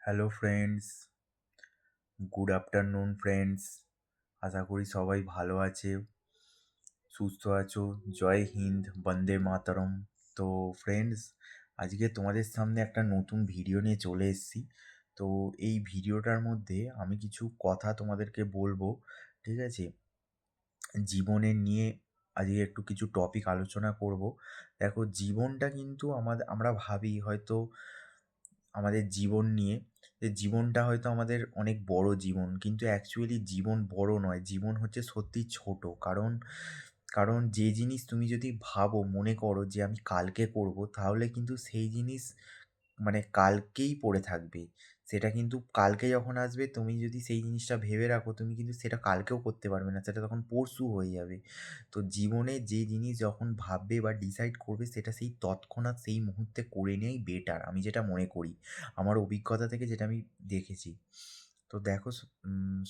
Hello friends, good afternoon friends. আশা করি সবাই ভালো আছে, সুস্থ আছো। জয় হিন্দ, বন্দে মাতরম। তো ফ্রেন্ডস, আজকে তোমাদের সামনে একটা নতুন ভিডিও নিয়ে চলে এসেছি। তো এই ভিডিওটার মধ্যে আমি কিছু কথা তোমাদেরকে বলবো, ঠিক আছে? জীবনের নিয়ে আজকে একটু কিছু টপিক আলোচনা করব। দেখো, জীবনটা কিন্তু আমরা ভাবি হয়তো আমাদের জীবন নিয়ে, যে জীবনটা হয়তো আমাদের অনেক বড় জীবন, কিন্তু অ্যাকচুয়ালি জীবন বড় নয়, জীবন হচ্ছে সত্যি ছোট। কারণ কারণ যে জিনিস তুমি যদি ভাবো, মনে করো যে আমি কালকে করব, তাহলে কিন্তু সেই জিনিস মানে কালকেই পড়ে থাকবে। সেটা কিন্তু কালকে যখন আসবে, তুমি যদি সেই জিনিসটা ভেবে রাখো, তুমি কিন্তু সেটা কালকেও করতে পারবে না, সেটা তখন পরশু হয়ে যাবে। তো জীবনে যে জিনিস যখন ভাববে বা ডিসাইড করবে, সেটা সেই তৎক্ষণাৎ সেই মুহূর্তে করে নেওয়াই বেটার, আমি যেটা মনে করি আমার অভিজ্ঞতা থেকে, যেটা আমি দেখেছি। তো দেখো,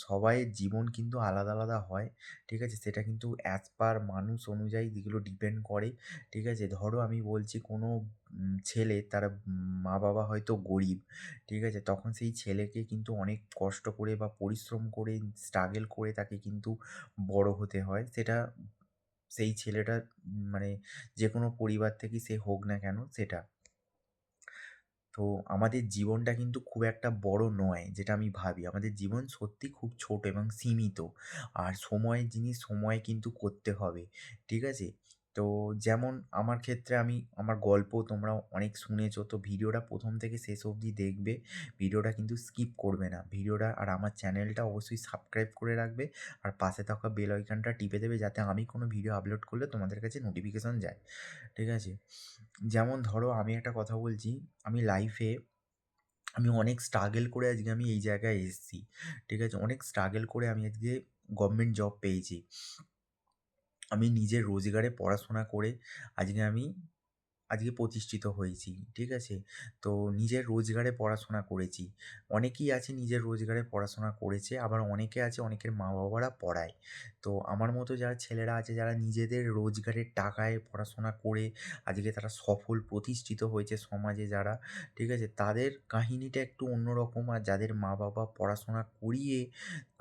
সবাইয়ের জীবন কিন্তু আলাদা আলাদা হয়, ঠিক আছে? সেটা কিন্তু অ্যাজ পার মানুষ অনুযায়ী যেগুলো ডিপেন্ড করে, ঠিক আছে? ধরো আমি বলছি, কোনো ছেলে, তার মা বাবা হয়তো গরিব, ঠিক আছে? তখন সেই ছেলেকে কিন্তু অনেক কষ্ট করে বা পরিশ্রম করে, স্ট্রাগল করে তাকে কিন্তু বড় হতে হয়। সেটা সেই ছেলেটা মানে যে কোনো পরিবার থেকে সে হোক না কেন, সেটা। তো আমাদের জীবনটা কিন্তু খুব একটা বড় নয়, যেটা আমি ভাবি। আমাদের জীবন সত্যি খুব ছোট এবং সীমিত। আর সময়ের জিনিস সময়ে কিন্তু করতে হবে, ঠিক আছে? তো যেমন আমার ক্ষেত্রে, আমি আমার গল্প তোমরা অনেক শুনেছো, তো ভিডিওটা প্রথম থেকে শেষ অবধি দেখবে। ভিডিওটা কিন্তু স্কিপ করবে না ভিডিওটা। আর আমার চ্যানেলটা অবশ্যই সাবস্ক্রাইব করে রাখবে, আর পাশে থাকা বেল আইকনটা টিপে দেবে, যাতে আমি কোনো ভিডিও আপলোড করলে তোমাদের কাছে নোটিফিকেশন যায়, ঠিক আছে? যেমন ধরো, আমি একটা কথা বলছি, আমি লাইফে আমি অনেক স্ট্রাগল করে আজকে আমি এই জায়গায় এসেছি, ঠিক আছে? অনেক স্ট্রাগল করে আমি আজকে গভর্নমেন্ট জব পেয়েছি। আমি নিজের রোজগারে পড়াশোনা করে আজকে প্রতিষ্ঠিত হয়েছি, ঠিক আছে? তো নিজের রোজগারে পড়াশোনা করেছি। অনেকেই আছে নিজের রোজগারে পড়াশোনা করেছে, আবার অনেকে আছে অনেকের মা বাবারা পড়ায়। তো আমার মতো যারা ছেলেরা আছে, যারা নিজেদের রোজগারের টাকায় পড়াশোনা করে আজকে তারা সফল প্রতিষ্ঠিত হয়েছে সমাজে যারা, ঠিক আছে? তাদের কাহিনীটা একটু অন্যরকম। আর যাদের মা বাবা পড়াশোনা করিয়ে,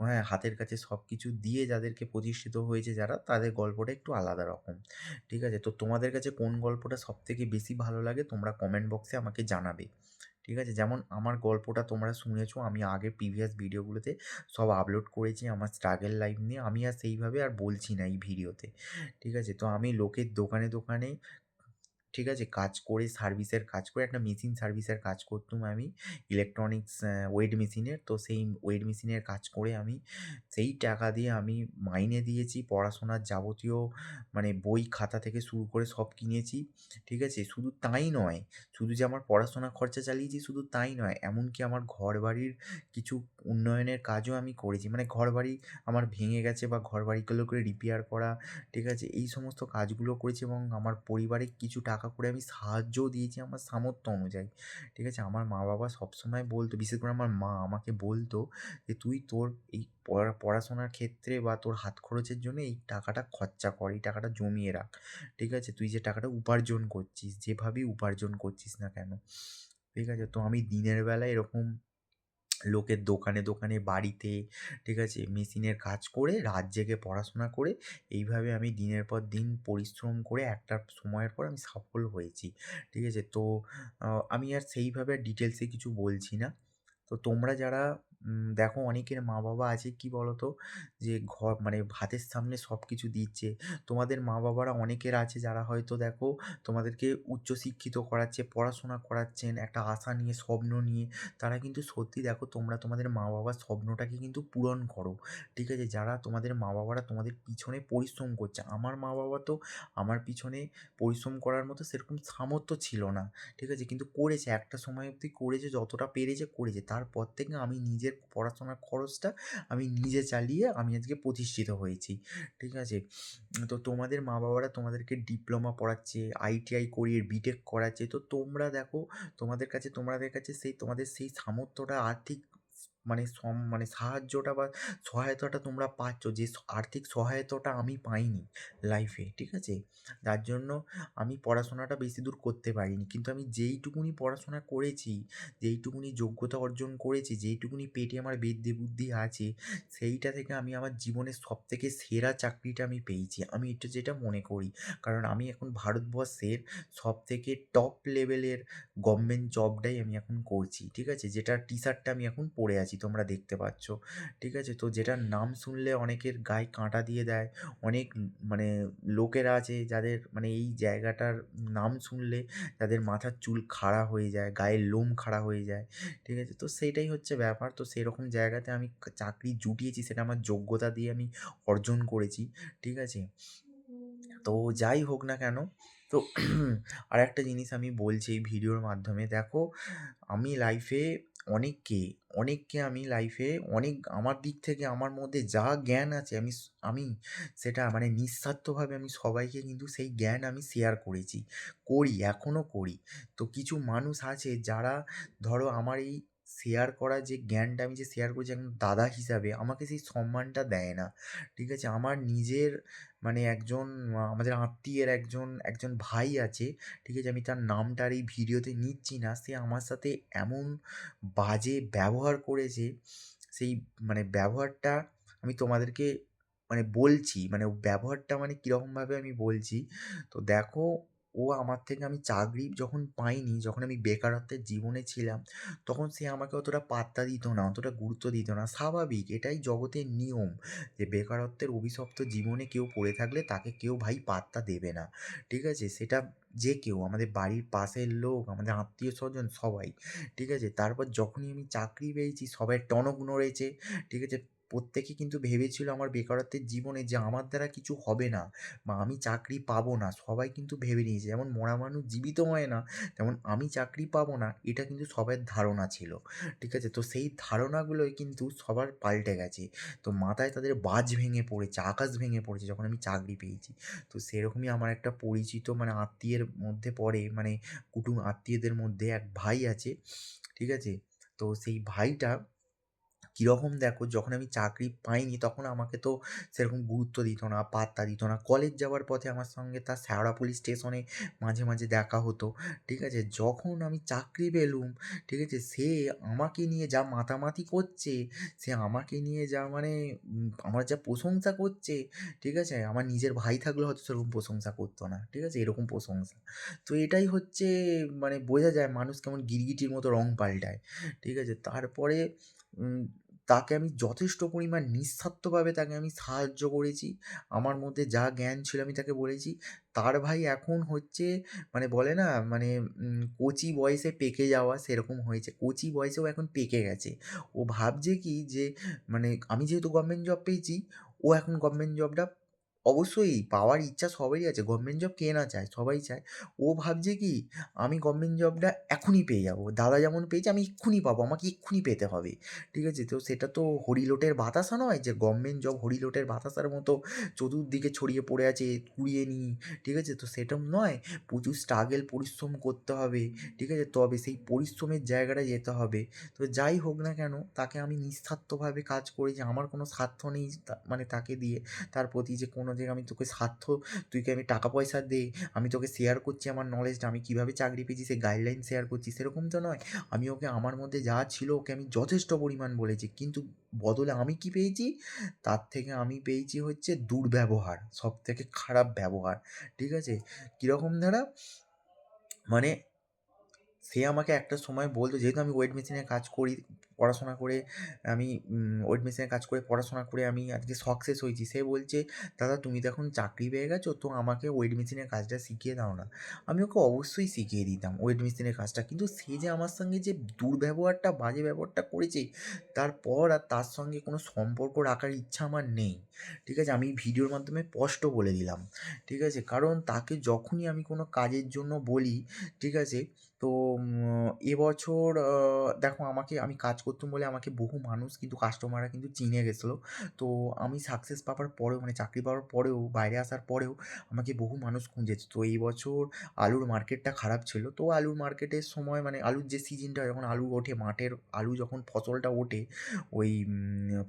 হ্যাঁ, হাতের কাছে সব কিছু দিয়ে যাদেরকে প্রতিষ্ঠিত হয়েছে যারা, তাদের গল্পটা একটু আলাদা রকম, ঠিক আছে? তো তোমাদের কাছে কোন গল্পটা সবথেকে বেশি ভালো লাগে, তোমরা কমেন্ট বক্সে আমাকে জানাবে, ঠিক আছে? যেমন আমার গল্পটা তোমরা শুনেছো, আমি আগে প্রিভিয়াস ভিডিওগুলোতে সব আপলোড করেছি আমার স্ট্রাগল লাইফ নিয়ে। আমি আর সেইভাবে আর বলছি না এই ভিডিওতে, ঠিক আছে? তো আমি লোকের দোকানে দোকানে, ঠিক আছে, কাজ করে, সার্ভিসের কাজ করে, একটা মেশিন সার্ভিসের কাজ করতাম আমি, ইলেকট্রনিক্স ওয়েট মেশিনের। তো সেই ওয়েট মেশিনের কাজ করে আমি সেই টাকা দিয়ে আমি মাইনে দিয়েছি, পড়াশোনার যাবতীয় মানে বই খাতা থেকে শুরু করে সব কিনেছি, ঠিক আছে? শুধু তাই নয়, শুধু যে আমার পড়াশোনা খরচা চালিয়েছি শুধু তাই নয়, এমনকি আমার ঘরবাড়ির কিছু উন্নয়নের কাজও আমি করেছি। মানে ঘরবাড়ি আমার ভেঙে গেছে বা ঘরবাড়িগুলোকে রিপেয়ার করা, ঠিক আছে? এই সমস্ত কাজগুলো করেছি, এবং আমার পরিবারে কিছু টাকা করে আমি সাহায্যও দিয়েছি আমার সামর্থ্য অনুযায়ী, ঠিক আছে? আমার মা বাবা সবসময় বলতো, বিশেষ করে আমার মা আমাকে বলতো যে, "তুই তোর এই পড়াশোনার ক্ষেত্রে বা তোর হাত খরচের জন্য এই টাকাটা খরচা কর, এই টাকাটা জমিয়ে রাখ, ঠিক আছে? তুই যে টাকাটা উপার্জন করছিস, যেভাবেই উপার্জন করছিস না কেন।" ঠিক আছে? তো আমি দিনের বেলা এরকম লোকের দোকানে দোকানে, বাড়িতে, ঠিক আছে, মেশিনের কাজ করে, রাত জেগে পড়াশোনা করে, এইভাবে আমি দিনের পর দিন পরিশ্রম করে একটা সময়ের পর আমি সফল হয়েছি, ঠিক আছে? তো আমি আর সেইভাবে ডিটেলসে কিছু বলছি না। তো তোমরা যারা দেখো, অনেকের মা বাবা আছে কি বলো তো, যে ঘর মানে হাতের সামনে সব কিছু দিচ্ছে। তোমাদের মা বাবারা অনেকের আছে যারা হয়তো দেখো তোমাদেরকে উচ্চশিক্ষিত করাচ্ছে, পড়াশোনা করাচ্ছেন একটা আশা নিয়ে, স্বপ্ন নিয়ে। তারা কিন্তু সত্যি দেখো, তোমরা তোমাদের মা বাবার স্বপ্নটাকে কিন্তু পূরণ করো, ঠিক আছে? যারা তোমাদের মা বাবারা তোমাদের পিছনে পরিশ্রম করছে। আমার মা বাবা তো আমার পিছনে পরিশ্রম করার মতো সেরকম সামর্থ্য ছিল না, ঠিক আছে? কিন্তু করেছে, একটা সময় অবধি করেছে, যতটা পেরেছে করেছে। তারপর থেকে আমি নিজের পড়াশোনার খরচটা আমি নিজে চালিয়ে আমি আজকে প্রতিষ্ঠিত হয়েছি, ঠিক আছে? তো তোমাদের মা বাবারা তোমাদেরকে ডিপ্লোমা পড়াচ্ছে, আইটিআই করিয়ে বিটেক করাচ্ছে। তো তোমরা দেখো, তোমাদের কাছে সেই তোমাদের সেই সামর্থ্যটা, আর্থিক মানে সাহায্যটা বা সহায়তাটা তোমরা পাচ্ছ, যে আর্থিক সহায়তাটা আমি পাইনি লাইফে, ঠিক আছে? যার জন্য আমি পড়াশোনাটা বেশি দূর করতে পারিনি। কিন্তু আমি যেইটুকুনি পড়াশোনা করেছি, যেইটুকুনি যোগ্যতা অর্জন করেছি, যেইটুকুনি পেটে আমার বিদ্যে বুদ্ধি আছে, সেইটা থেকে আমি আমার জীবনের সবথেকে সেরা চাকরিটা আমি পেয়েছি। আমি এটা যেটা মনে করি। কারণ আমি এখন ভারতবর্ষের সবথেকে টপ লেভেলের গভর্নমেন্ট জবটাই আমি এখন করছি, ঠিক আছে? যেটার টি-শার্টটা আমি এখন পরে আছি, তোমরা দেখতে পাচ্ছ, ঠিক আছে? তো যেটার নাম শুনলে অনেকের গায়ে কাঁটা দিয়ে দেয়। অনেক মানে লোকেরা আছে যাদের মানে এই জায়গাটার নাম শুনলে তাদের মাথার চুল খাড়া হয়ে যায়, গায়ের লোম খাড়া হয়ে যায়, ঠিক আছে? তো সেইটাই হচ্ছে ব্যাপার। তো সেরকম জায়গাতে আমি চাকরি জুটিয়েছি, সেটা আমার যোগ্যতা দিয়ে আমি অর্জন করেছি, ঠিক আছে? তো যাই হোক না কেন, তো আরেকটা জিনিস আমি বলছি এই ভিডিওর মাধ্যমে, দেখো আমি লাইফে অনেককে অনেককে আমি লাইফে অনেক আমার দিক থেকে আমার মধ্যে যা জ্ঞান আছে আমি সেটা মানে নিঃস্বার্থভাবে আমি সবাইকে কিন্তু সেই জ্ঞান আমি শেয়ার করেছি, করি, এখনও করি। তো কিছু মানুষ আছে যারা ধরো আমার এই শেয়ার করা যে জ্ঞানটা আমি যে শেয়ার করছি একজন দাদা হিসাবে আমাকে সেই সম্মানটা দেয় না, ঠিক আছে? আমার নিজের মানে একজন আমাদের আত্মীয়ের একজন ভাই আছে, ঠিক আছে? আমি তার নামটা আর এই ভিডিওতে নিচ্ছি না। সে আমার সাথে এমন বাজে ব্যবহার করেছে, সেই মানে ব্যবহারটা আমি তোমাদেরকে মানে বলছি, মানে ও ব্যবহারটা মানে কীরকমভাবে আমি বলছি। তো দেখো, ও আমার থেকে আমি চাকরি যখন পাইনি, যখন আমি বেকারত্বের জীবনে ছিলাম, তখন সে আমাকে অতটা পাত্তা দিত না, অতটা গুরুত্ব দিত না। স্বাভাবিক, এটাই জগতের নিয়ম, যে বেকারত্বের অভিশপ্ত জীবনে কেউ পড়ে থাকলে তাকে কেউ ভাই পাত্তা দেবে না, ঠিক আছে? সেটা যে কেউ, আমাদের বাড়ির পাশের লোক, আমাদের আত্মীয়স্বজন সবাই, ঠিক আছে? তারপর যখনই আমি চাকরি পেয়েছি সবাই টনক নড়েছে, ঠিক আছে? প্রত্যেকে কিন্তু ভেবেছিল আমার বেকারত্বের জীবনে যে আমার দ্বারা কিছু হবে না বা আমি চাকরি পাবো না। সবাই কিন্তু ভেবে নিয়েছে, যেমন মরা মানুষ জীবিত হয় না, তেমন আমি চাকরি পাবো না, এটা কিন্তু সবার ধারণা ছিল, ঠিক আছে? তো সেই ধারণাগুলোই কিন্তু সবার পাল্টে গেছে। তো মাথায় তাদের বাজ ভেঙে পড়েছে, আকাশ ভেঙে পড়েছে যখন আমি চাকরি পেয়েছি। তো সেরকমই আমার একটা পরিচিত মানে আত্মীয়ের মধ্যে পড়ে, মানে আত্মীয়দের মধ্যে এক ভাই আছে, ঠিক আছে? তো সেই ভাইটা কীরকম দেখো, যখন আমি চাকরি পাইনি তখন আমাকে তো সেরকম গুরুত্ব দিত না, পাত্তা দিত না। কলেজ যাওয়ার পথে আমার সঙ্গে তার শেওড়াফুলি স্টেশনে মাঝে মাঝে দেখা হতো, ঠিক আছে? যখন আমি চাকরি পেলুম, ঠিক আছে, সে আমাকে নিয়ে যা মাতামাতি করছে, সে আমাকে নিয়ে যা মানে আমার যা প্রশংসা করছে, ঠিক আছে? আমার নিজের ভাই থাকলেও হয়তো সেরকম প্রশংসা করতো না, ঠিক আছে? এরকম প্রশংসা। তো এটাই হচ্ছে মানে বোঝা যায় মানুষ কেমন গিরগিটির মতো রং পাল্টায়, ঠিক আছে? তারপরে উম তাকে আমি যথেষ্ট পরিমাণ নিঃস্বার্থভাবে তাকে আমি সাহায্য করেছি। আমার মধ্যে যা জ্ঞান ছিল আমি তাকে বলেছি। তার ভাই এখন হচ্ছে মানে বলে না মানে কচি বয়সে পেকে যাওয়া সেরকম হয়েছে। কচি বয়সেও এখন পেকে গেছে। ও ভাবছে কি যে মানে আমি যেহেতু গভর্নমেন্ট জব পেয়েছি, ও এখন গভর্নমেন্ট জবটা অবশ্যই পাওয়ার ইচ্ছা সবারই আছে। গভর্নমেন্ট জব কে না চায়? সবাই চায়। ও ভাবছে কি আমি গভর্নমেন্ট জবটা এখনই পেয়ে যাবো। দাদা যেমন পেয়েছে আমি এক্ষুনি পাবো। আমাকে এক্ষুনি পেতে হবে। ঠিক আছে? তো সেটা তো হরিলোটের বাতাসা নয় যে গভর্নমেন্ট জব হরিলোটের বাতাসার মতো চতুর্দিকে ছড়িয়ে পড়ে আছে, কুড়িয়ে নিই। ঠিক আছে? তো সেরকম নয়। প্রচুর স্ট্রাগল পরিশ্রম করতে হবে। ঠিক আছে? তবে সেই পরিশ্রমের জায়গাটায় যেতে হবে। তো যাই হোক না কেন তাকে আমি নিঃস্বার্থভাবে কাজ করেছি। আমার কোনো স্বার্থ নেই মানে তাকে দিয়ে তার প্রতি যে কোনো যে আমি তোকে স্বার্থ তুই কি আমি টাকা পয়সা দে, আমি তোকে শেয়ার করছি আমার নলেজটা, আমি কীভাবে চাকরি পেয়েছি সেই গাইডলাইন শেয়ার করছি, সেরকম তো নয়। আমি ওকে আমার মধ্যে যা ছিল ওকে আমি যথেষ্ট পরিমাণ বলেছি। কিন্তু বদলে আমি কী পেয়েছি? তার থেকে আমি পেয়েছি হচ্ছে দুর্ব্যবহার, সবথেকে খারাপ ব্যবহার। ঠিক আছে? কীরকম ধারা? মানে সে আমাকে একটা সময় বলতো, যেহেতু আমি ওয়েট মেশিনে কাজ করি, পড়াশোনা করে আমি ওয়েট মেশিনে কাজ করে পড়াশোনা করে আমি আজকে সাকসেস হয়েছি। সে বলছে, "দাদা তুমি তো এখন চাকরি পেয়ে গেছো, তো আমাকে ওয়েট মেশিনের কাজটা শিখিয়ে দাও না।" আমি ওকে অবশ্যই শিখিয়ে দিতাম ওয়েট মেশিনের কাজটা। কিন্তু সে যে আমার সঙ্গে যে দুর্ব্যবহারটা, বাজে ব্যবহারটা করেছে, তারপর আর তার সঙ্গে কোনো সম্পর্ক রাখার ইচ্ছা আমার নেই। ঠিক আছে? আমি ভিডিওর মাধ্যমে স্পষ্ট বলে দিলাম। ঠিক আছে? কারণ তাকে যখনই আমি কোনো কাজের জন্য বলি, ঠিক আছে? তো এবছর দেখো আমি কাজ করতাম বলে আমাকে বহু মানুষ কিন্তু কাস্টমাররা কিন্তু চিনে গেছিলো। তো আমি সাকসেস পাওয়ার পরেও মানে চাকরি পাওয়ার পরেও বাইরে আসার পরেও আমাকে বহু মানুষ খুঁজেছে। তো এই বছর আলুর মার্কেটটা খারাপ ছিল। তো আলুর মার্কেটের সময় মানে আলুর যে সিজনটা যখন আলু ওঠে মাঠের আলু যখন ফসলটা ওঠে ওই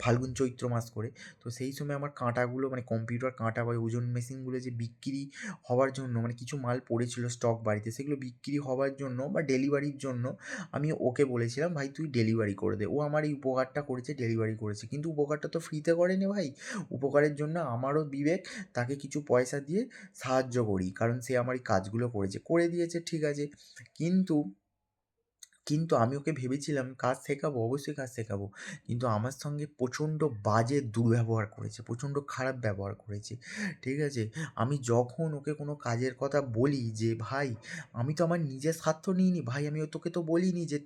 ফাল্গুন চৈত্র মাস করে, তো সেই সময় আমার কাঁটাগুলো মানে কম্পিউটার কাঁটা বা ওজন মেশিনগুলো যে বিক্রি হওয়ার জন্য মানে কিছু মাল পড়েছিল স্টক বাড়িতে, সেগুলো বিক্রি হওয়ার জন্য বা ডেলিভারির জন্য আমি ওকে বলেছিলাম, "ভাই তুই ডেলিভারি করে দে।" ও আমার এই উপকারটা করেছে, ডেলিভারি করেছে। কিন্তু উপকারটা তো ফ্রিতে করেনি ভাই। উপকারের জন্য আমারও বিবেক তাকে কিছু পয়সা দিয়ে সাহায্য করি। কারণ সে আমার এই কাজগুলো করেছে। করে দিয়েছে ঠিক আছে। কিন্তু কিন্তু আমি ওকে ভেবেছিলাম কাজ শেখাবো, অবশ্যই কাজ শেখাবো। কিন্তু আমার সঙ্গে প্রচণ্ড বাজে দুর্ব্যবহার করেছে, প্রচণ্ড খারাপ ব্যবহার করেছে। ঠিক আছে? আমি যখন ওকে কোনো কাজের কথা বলি যে, "ভাই আমি তো আমার নিজের স্বার্থ নিইনি। ভাই আমি তোকে তো বলিনি যে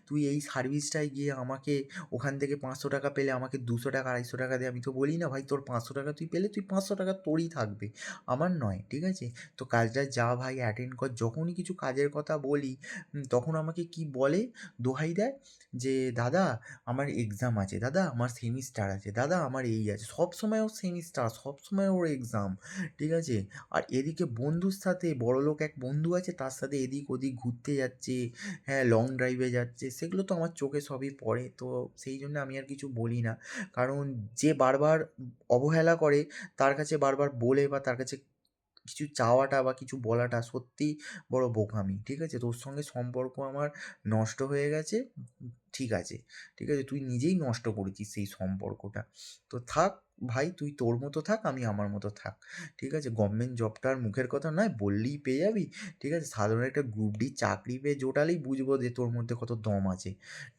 তুই এই সার্ভিসটায় গিয়ে আমাকে ওখান থেকে ৳৫০০ পেলে আমাকে ৳২০০ ৳২৫০ দে।" আমি তো বলি না, "ভাই তোর ৳৫০০ তুই পেলে তুই ৳৫০০ তোরই থাকবে, আমার নয়।" ঠিক আছে? তো কাজটা যা ভাই অ্যাটেন্ড কর। যখনই কিছু কাজের কথা বলি তখন আমাকে কি বলে, দোহাই দেয় যে, "দাদা আমার এক্সাম আছে, দাদা আমার সেমিস্টার আছে, দাদা আমার এই আছে।" সবসময় ওর সেমিস্টার, সবসময় ওর এক্সাম, ঠিক আছে? আর এদিকে বন্ধুর সাথে বড়লোক এক বন্ধু আছে, তার সাথে এদিক ওদিক ঘুরতে যাচ্ছে, হ্যাঁ, লং ড্রাইভে যাচ্ছে। সেগুলো তো আমার চোখে সবই পড়ে। তো সেই জন্য আমি আর কিছু বলি না। কারণ যে বারবার অবহেলা করে তার কাছে বারবার বলে বা তার কাছে কিছু চাওয়াটা বা কিছু বলাটা সত্যিই বড় বোকামি। ঠিক আছে? তোর সঙ্গে সম্পর্ক আমার নষ্ট হয়ে গেছে। ঠিক আছে, ঠিক আছে? তুই নিজেই নষ্ট করেছিস সেই সম্পর্কটা। তো থাক ভাই তুই তোর মতো থাক, আমি আমার মতো থাক। ঠিক আছে? গভর্নমেন্ট জবটা আর মুখের কথা নয়, বললেই পেয়ে যাবি। ঠিক আছে? সাধারণ একটা গ্রুপ ডি চাকরি পেয়ে জোটালেই বুঝবো যে তোর মধ্যে কত দম আছে।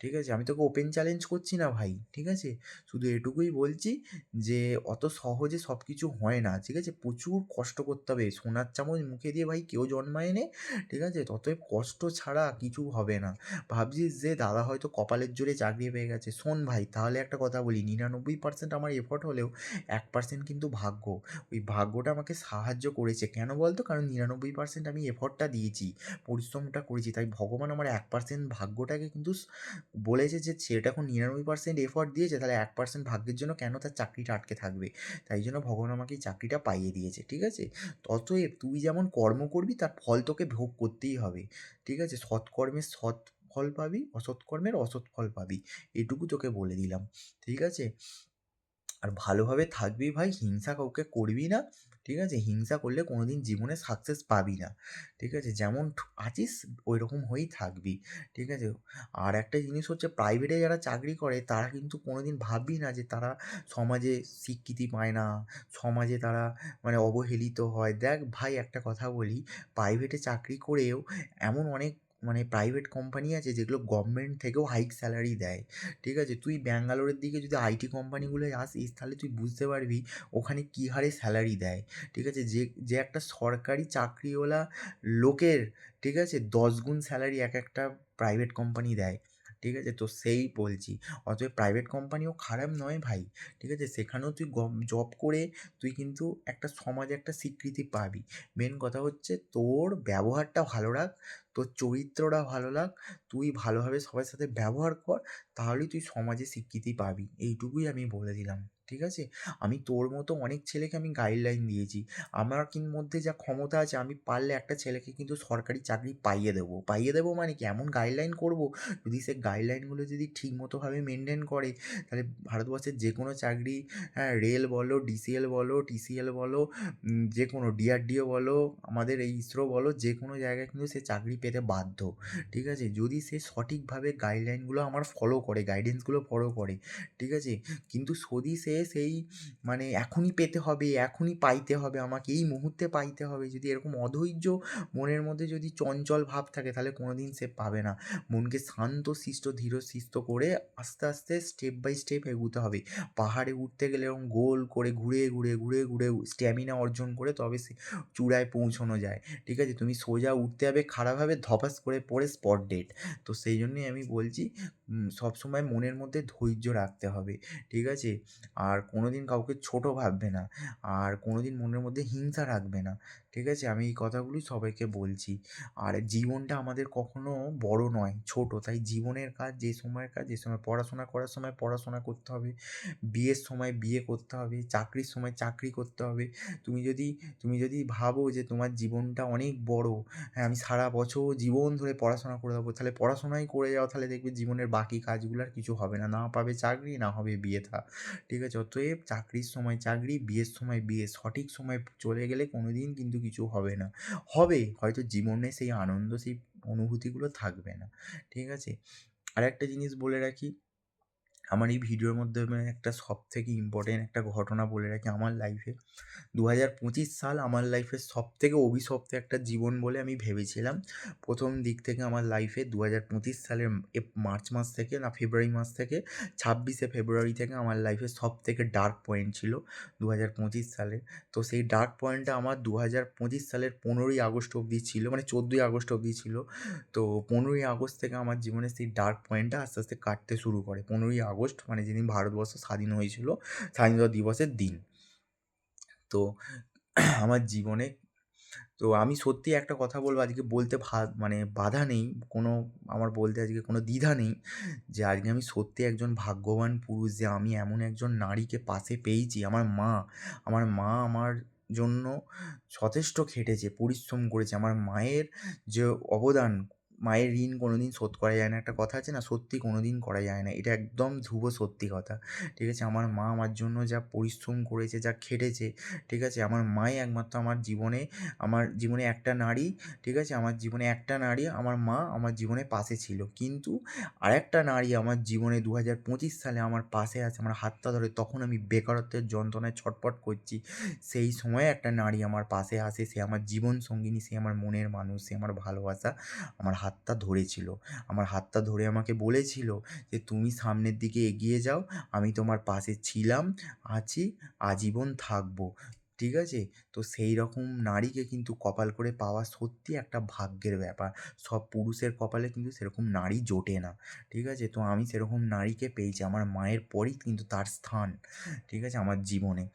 ঠিক আছে? আমি তোকে ওপেন চ্যালেঞ্জ করছি না ভাই। ঠিক আছে? শুধু এটুকুই বলছি যে অত সহজে সব কিছু হয় না। ঠিক আছে? প্রচুর কষ্ট করতে হবে। সোনার চামচ মুখে দিয়ে ভাই কেউ জন্মায়নি। ঠিক আছে? অতএব কষ্ট ছাড়া কিছু হবে না। ভাবছিস যে দাদা হয়তো কপালের জোরে চাকরি পেয়ে গেছে। শোন ভাই তাহলে একটা কথা বলি 99% আমার এফর্ট হলেও 1% কিন্তু ভাগ্য। ওই ভাগ্যটা আমাকে সাহায্য করেছে। কেন বলতো? কারণ 99% আমি এফর্টটা দিয়েছি, পরিশ্রমটা করেছি। তাই ভগবান আমার 1% ভাগ্যটাকে কিন্তু বলেছে যে ছেলেটা এখন 99% এফর্ট দিয়েছে তাহলে 1% ভাগ্যের জন্য কেন তার চাকরিটা আটকে থাকবে? তাই জন্য ভগবান আমাকে এই চাকরিটা পাইয়ে দিয়েছে। ঠিক আছে? অতএব তুই যেমন কর্ম করবি তার ফল তোকে ভোগ করতেই হবে। ঠিক আছে? সৎকর্মের সৎ ফল পাবি, অসৎ কর্মের অসৎ ফল পাবি। এটুকু তোকে বলে দিলাম। ঠিক আছে? আর ভালোভাবে থাকবি ভাই, হিংসা কাউকে করবি না। ঠিক আছে? হিংসা করলে কোনোদিন জীবনে সাকসেস পাবি না। ঠিক আছে? যেমন আছিস ওইরকম হয়েই থাকবি। ঠিক আছে? আর একটা জিনিস হচ্ছে প্রাইভেটে যারা চাকরি করে তারা কিন্তু কোনোদিন ভাববি না যে তারা সমাজে স্বীকৃতি পায় না, সমাজে তারা মানে অবহেলিত হয়। দেখ ভাই একটা কথা বলি, প্রাইভেটে চাকরি করেও এমন অনেক মানে প্রাইভেট কোম্পানি আছে যেগুলো গভর্নমেন্ট থেকেও হাইক স্যালারি দেয়। ঠিক আছে? তুই ব্যাঙ্গালোরের দিকে যদি আইটি কোম্পানিগুলোয় আসিস তাহলে তুই বুঝতে পারবি ওখানে কী হারে স্যালারি দেয়। ঠিক আছে? যে যে একটা সরকারি চাকরিওয়ালা লোকের, ঠিক আছে, 10 গুণ স্যালারি একটা প্রাইভেট কোম্পানি দেয়। ঠিক আছে? তো সেই বলছি। অতএব প্রাইভেট কোম্পানিও খারাপ নয় ভাই। ঠিক আছে? সেখানেও তুই জব করে তুই কিন্তু একটা সমাজে একটা স্বীকৃতি পাবি। মেন কথা হচ্ছে তোর ব্যবহারটা ভালো রাখ, তোর চরিত্রটা ভালো রাখ, তুই ভালোভাবে সবার সাথে ব্যবহার কর, তাহলেই তুই সমাজে স্বীকৃতি পাবি। এইটুকুই আমি বলে দিলাম। ঠিক আছে? আমি তোর মতো অনেক ছেলেকে আমি গাইডলাইন দিয়েছি। আমার মধ্যে যা ক্ষমতা আছে আমি পারলে একটা ছেলেকে কিন্তু সরকারি চাকরি পাইয়ে দেবো। পাইয়ে দেবো মানে কি এমন গাইডলাইন করবো, যদি সে গাইডলাইনগুলো যদি ঠিকমতোভাবে মেনটেন করে তাহলে ভারতবর্ষের যেকোনো চাকরি, হ্যাঁ, রেল বলো, ডিসিএল বলো, টিসিএল বলো, যেকোনো ডিআরডিও বলো, আমাদের এই ইসরো বলো, যেকোনো জায়গায় কিন্তু সে চাকরি পেতে বাধ্য। ঠিক আছে? যদি সে সঠিকভাবে গাইডলাইনগুলো আমার ফলো করে, গাইডেন্সগুলো ফলো করে। ঠিক আছে? কিন্তু যদি সে সেই মানে এখনই পেতে হবে, এখনই পাইতে হবে, আমাকে এই মুহূর্তে পাইতে হবে, যদি এরকম অধৈর্য মনের মধ্যে যদি চঞ্চল ভাব থাকে তাহলে কোনোদিন সে পাবে না। মনকে শান্ত শিষ্ট ধীর শিষ্ট করে আস্তে আস্তে স্টেপ বাই স্টেপ এগোতে হবে। পাহাড়ে উঠতে গেলে এরকম গোল করে ঘুরে স্ট্যামিনা অর্জন করে তবে সে চূড়ায় পৌঁছানো যায়। ঠিক আছে? তুমি সোজা উঠতে যাবে খাড়াভাবে ধপাস করে পড়ে স্পট ডেড। তো সেই জন্যই আমি বলছি সবসময় মনের মধ্যে ধৈর্য রাখতে হবে। ঠিক আছে? আর কোনোদিন কাউকে ছোট ভাববে না, আর কোনোদিন মনের মধ্যে হিংসা রাখবে না। ঠিক আছে? আমি এই কথাগুলি সবাইকে বলছি। আর জীবনটা আমাদের কখনো বড় নয়, ছোট। তাই জীবনের কাজ যে সময়ের কাজ, যে সময় পড়াশোনা করার সময় পড়াশোনা করতে হবে, বিয়ের সময় বিয়ে করতে হবে, চাকরির সময় চাকরি করতে হবে। তুমি যদি ভাবো যে তোমার জীবনটা অনেক বড়, হ্যাঁ, আমি সারা বছর জীবন ধরে পড়াশোনা করে যাবো, তাহলে পড়াশোনাই করে যাও, তাহলে দেখবে জীবনের বাকি কাজগুলো আর কিছু হবে না। না পাবে চাকরি, না হবে বিয়ে থা। ঠিক আছে? অতএব চাকরির সময় চাকরি, বিয়ের সময় বিয়ে। সঠিক সময় চলে গেলে কোনোদিন কিন্তু কিছু হবে না। হবে, হয়তো জীবনে সেই আনন্দ, সেই অনুভূতিগুলো থাকবে না। ঠিক আছে? আরেকটা জিনিস বলে রাখি, আমার এই ভিডিওর মাধ্যমে একটা সবথেকে ইম্পর্টেন্ট একটা ঘটনা বলে রাখি আমার লাইফে। 2025 সাল আমার লাইফের সবথেকে অভিশপ্ত একটা জীবন বলে আমি ভেবেছিলাম। প্রথম দিক থেকে আমার লাইফে 2025 সালের মার্চ মাস থেকে, না ফেব্রুয়ারি মাস থেকে, 26শে ফেব্রুয়ারি থেকে আমার লাইফের সবথেকে ডার্ক পয়েন্ট ছিল 2025 সালে। তো সেই ডার্ক পয়েন্টটা আমার 2025 সালের 15ই আগস্ট অবধি ছিল, মানে 14ই আগস্ট অবধি ছিল। তো 15ই আগস্ট থেকে আমার জীবনে সেই ডার্ক পয়েন্টটা আস্তে আস্তে কাটতে শুরু করে। 15ই আগস্ট মানে যেদিন ভারতবর্ষ স্বাধীন হয়েছিল, স্বাধীনতা দিবসের দিন। তো আমার জীবনে, তো আমি সত্যি একটা কথা বলবো, আজকে বলতে মানে বাধা নেই কোনো, আমার বলতে আজকে কোনো দ্বিধা নেই যে আজকে আমি সত্যি একজন ভাগ্যবান পুরুষ যে আমি এমন একজন নারীকে পাশে পেয়েছি। আমার মা আমার জন্য যথেষ্ট খেটেছে, পরিশ্রম করেছে। আমার মায়ের যে অবদান, মায়ের ঋণ কোনোদিন শোধ করা যায় না। একটা কথা আছে না, সত্যি কোনোদিন করা যায় না। এটা একদম ধ্রুব সত্যি কথা। ঠিক আছে? আমার মা আমার জন্য যা পরিশ্রম করেছে, যা খেটেছে, ঠিক আছে? আমার মাই একমাত্র আমার জীবনে একটা নারী, ঠিক আছে? আমার জীবনে একটা নারী, আমার মা আমার জীবনে পাশে ছিল। কিন্তু আরেকটা নারী আমার জীবনে 2025 সালে আমার পাশে আছে, আমার হাতটা ধরে। তখন আমি বেকারত্বের যন্ত্রণায় ছটফট করছি। সেই সময়ে একটা নারী আমার পাশে আসে, সে আমার জীবন সঙ্গিনী, সে আমার মনের মানুষ, সে আমার ভালোবাসা। আমার হাতটা ধরেছিল। আমার হাতটা ধরে আমাকে বলেছিল যে, "তুমি সামনের দিকে এগিয়ে যাও। আমি তোমার পাশে ছিলাম, আছি, আজীবন থাকবো।" ঠিক আছে? তো সেই রকম নারীকে কিন্তু কপাল করে পাওয়া সত্যি একটা ভাগ্যের ব্যাপার। সব পুরুষের কপালে কিন্তু সেরকম নারী জোটে না। ঠিক আছে? তো আমি সেরকম নারীকে পেয়েছি। আমার মায়ের পরেই কিন্তু তার স্থান। ঠিক আছে? আমার জীবনে।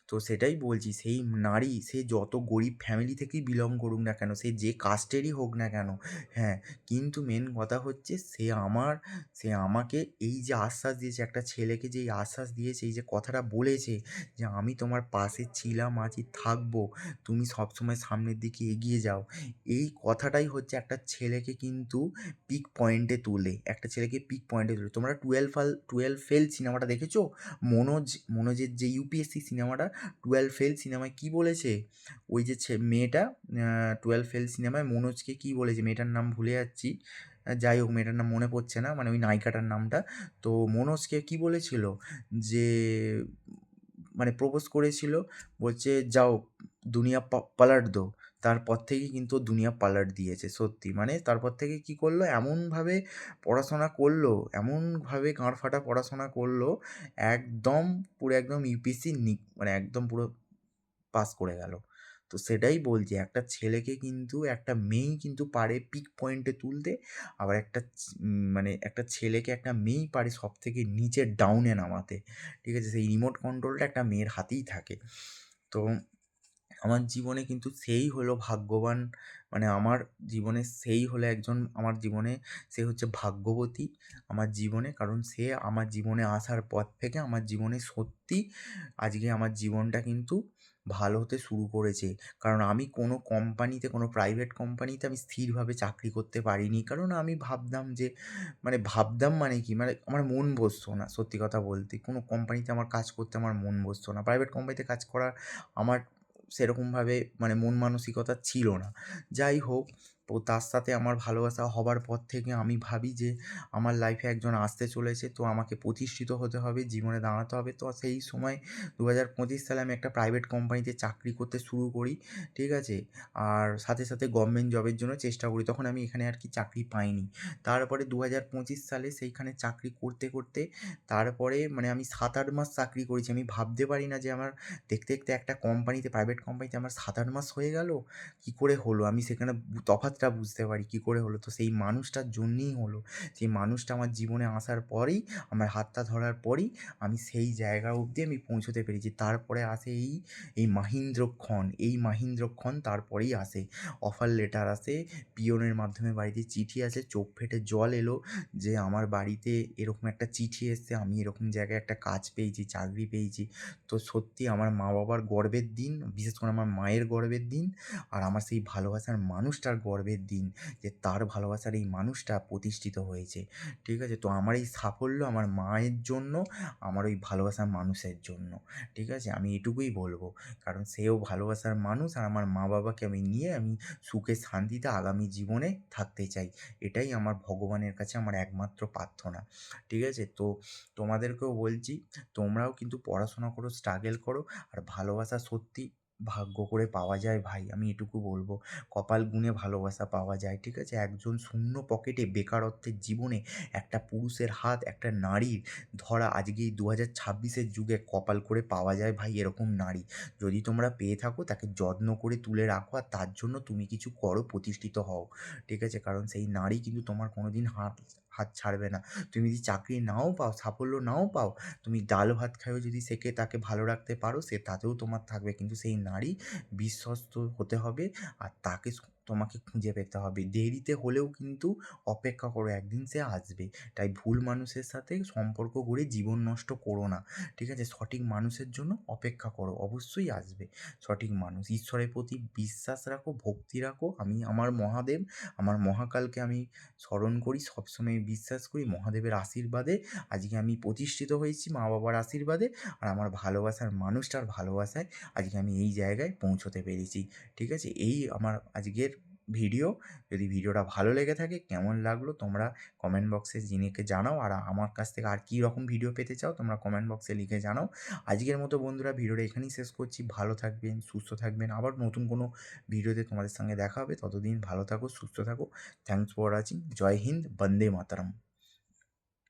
তো সেটাই বলছি, সেই নারী সে যত গরিব ফ্যামিলি থেকেই বিলং করুক না কেন, সে যে কাস্টেরই হোক না কেন, হ্যাঁ, কিন্তু মেন কথা হচ্ছে সে আমাকে এই যে আশ্বাস দিয়েছে, একটা ছেলেকে যে এই আশ্বাস দিয়েছে, এই যে কথাটা বলেছে যে, "আমি তোমার পাশে ছিলাম, আছি, থাকবো। তুমি সবসময় সামনের দিকে এগিয়ে যাও।" এই কথাটাই হচ্ছে একটা ছেলেকে কিন্তু পিক পয়েন্টে তোলে। একটা ছেলেকে পিক পয়েন্টে তোলে। তোমরা 12 ফেল সিনেমাটা দেখেছো? মনোজের যে ইউপিএসসি সিনেমাটা, 12 ফেল সিনেমায় কী বলেছে? ওই যে মেয়েটা 12 ফেল সিনেমায় মনোজকে কী বলেছে? মেয়েটার নাম ভুলে যাচ্ছি। যাই হোক, মেয়েটার নাম মনে পড়ছে না, মানে ওই নায়িকাটার নামটা। তো মনোজকে কী বলেছিল? যে মানে প্রপোজ করেছিল, বলছে, "যাও দুনিয়া পালট দো।" তারপর থেকেই কিন্তু ও দুনিয়া পালট দিয়েছে সত্যি। মানে তারপর থেকে কী করলো? এমনভাবে পড়াশোনা করলো, এমনভাবে গাঁড় ফাটা পড়াশোনা করলো, একদম পুরো একদম ইউপিএসসি মানে একদম পুরো পাস করে গেল। তো সেটাই বলছি, একটা ছেলেকে কিন্তু একটা মেয়েই কিন্তু পারে পিক পয়েন্টে তুলতে। আবার মানে একটা ছেলেকে একটা মেয়েই পারে সবথেকে নিচে ডাউনে নামাতে। ঠিক আছে? সেই রিমোট কন্ট্রোলটা একটা মেয়ের হাতেই থাকে। তো আমার জীবনে কিন্তু সেই হলো ভাগ্যবান, মানে আমার জীবনে সেই হলো একজন, আমার জীবনে সে হচ্ছে ভাগ্যবতী আমার জীবনে। কারণ সে আমার জীবনে আসার পর থেকে আমার জীবনে সত্যি আজকে আমার জীবনটা কিন্তু ভালো হতে শুরু করেছে। কারণ আমি কোনো কোম্পানিতে, কোনো প্রাইভেট কোম্পানিতে আমি স্থিরভাবে চাকরি করতে পারিনি। কারণ আমি ভাবতাম যে, মানে কি, মানে আমার মন বসতো না সত্যি কথা বলতে। কোনো কোম্পানিতে আমার কাজ করতে আমার মন বসতো না। প্রাইভেট কোম্পানিতে কাজ করার আমার সেরকমভাবে মানে মন মানসিকতা ছিল না। যাই হোক, তো তার সাথে আমার ভালোবাসা হবার পর থেকে আমি ভাবি যে আমার লাইফে একজন আসতে চলেছে, তো আমাকে প্রতিষ্ঠিত হতে হবে, জীবনে দাঁড়াতে হবে। তো সেই সময় 2025 সালে আমি একটা প্রাইভেট কোম্পানিতে চাকরি করতে শুরু করি। ঠিক আছে? আর সাথে সাথে গভর্নমেন্ট জবের জন্য চেষ্টা করি। তখন আমি এখানে আর কি চাকরি পাইনি। তারপরে 2025 সালে সেইখানে চাকরি করতে করতে তারপরে মানে আমি 7-8 মাস চাকরি করেছি। আমি ভাবতে পারি না যে আমার দেখতে দেখতে একটা কোম্পানিতে, প্রাইভেট কোম্পানিতে আমার 7-8 মাস হয়ে গেল। কী করে হলো? আমি সেখানে তফাৎ তফাৎটা বুঝতে পারি কী করে হলো। তো সেই মানুষটার জন্যেই হলো। সেই মানুষটা আমার জীবনে আসার পরেই, আমার হাতটা ধরার পরেই আমি সেই জায়গা অবধি আমি পৌঁছতে পেরেছি। তারপরে আসে এই মাহিন্দ্রক্ষণ, এই মাহিন্দ্রক্ষণ তারপরেই আসে। অফার লেটার আসে, পিয়নের মাধ্যমে বাড়িতে চিঠি আসে, চোখ ফেটে জল এলো যে আমার বাড়িতে এরকম একটা চিঠি এসছে, আমি এরকম জায়গায় একটা কাজ পেয়েছি, চাকরি পেয়েছি। তো সত্যি আমার মা-বাবার গর্বের দিন, বিশেষ করে আমার মায়ের গর্বের দিন, আর আমার সেই ভালোবাসার মানুষটার গর্বের দিন যে তার ভালোবাসার এই মানুষটা প্রতিষ্ঠিত হয়েছে। ঠিক আছে? তো আমার এই সাফল্য আমার মায়ের জন্য, আমার ওই ভালোবাসার মানুষের জন্য। ঠিক আছে? আমি এটুকুই বলব। কারণ সেও ভালোবাসার মানুষ আর আমার মা-বাবাকে আমি নিয়ে আমি সুখে শান্তিতে আগামী জীবনে থাকতে চাই। এটাই আমার ভগবানের কাছে আমার একমাত্র প্রার্থনা। ঠিক আছে? তো তোমাদেরকেও বলছি, তোমরাও কিন্তু পড়াশোনা করো, স্ট্রাগল করো। আর ভালোবাসা সত্যি ভাগ্য করে পাওয়া যায় ভাই, আমি এটুকু বলব। কপাল গুণে ভালোবাসা পাওয়া যায়। ঠিক আছে? একজন শূন্য পকেটে বেকারত্বের জীবনে একটা পুরুষের হাত, একটা নারীর ধরা আজকে এই 2026 যুগে কপাল করে পাওয়া যায় ভাই এরকম নারী। যদি তোমরা পেয়ে থাকো তাকে যত্ন করে তুলে রাখো আর তার জন্য তুমি কিছু করো, প্রতিষ্ঠিত হও। ঠিক আছে? কারণ সেই নারী কিন্তু তোমার কোনোদিন হাত হাত ছাড়বে না। তুমি যদি চাকরি নাও পাও, সাফল্য নাও পাও, তুমি ডাল ভাত খেয়েও যদি তাকে ভালো রাখতে পারো, সে তাতেও তোমার থাকবে। কিন্তু সেই নারী বিশ্বস্ত হতে হবে আর তাকে তোমাকে খুঁজে পেতে হবে। দেরিতে হলেও কিন্তু অপেক্ষা করো, একদিন সে আসবে। তাই ভুল মানুষের সাথে সম্পর্ক গড়ে জীবন নষ্ট করো না। ঠিক আছে? সঠিক মানুষের জন্য অপেক্ষা করো, অবশ্যই আসবে সঠিক মানুষ। ঈশ্বরের প্রতি বিশ্বাস রাখো, ভক্তি রাখো। আমি আমার মহাদেব, আমার মহাকালকে আমি স্মরণ করি, সবসময় বিশ্বাস করি। মহাদেবের আশীর্বাদে আজকে আমি প্রতিষ্ঠিত হয়েছি, মা-বাবার আশীর্বাদে। আর আমার ভালোবাসার মানুষটার ভালোবাসায় আজকে আমি এই জায়গায় পৌঁছতে পেরেছি। ঠিক আছে? এই আমার আজকের ভিডিও। যদি ভিডিওটা ভালো লেগে থাকে, কেমন লাগলো তোমরা কমেন্ট বক্সে জানাও। আর আমার কাছ থেকে আর কী রকম ভিডিও পেতে চাও তোমরা কমেন্ট বক্সে লিখে জানাও। আজকের মতো বন্ধুরা ভিডিওটা এখানেই শেষ করছি। ভালো থাকবেন, সুস্থ থাকবেন। আবার নতুন কোনো ভিডিওতে তোমাদের সঙ্গে দেখা হবে। ততদিন ভালো থাকো, সুস্থ থাকো। Thanks for watching. জয় হিন্দ, বন্দে মাতরম।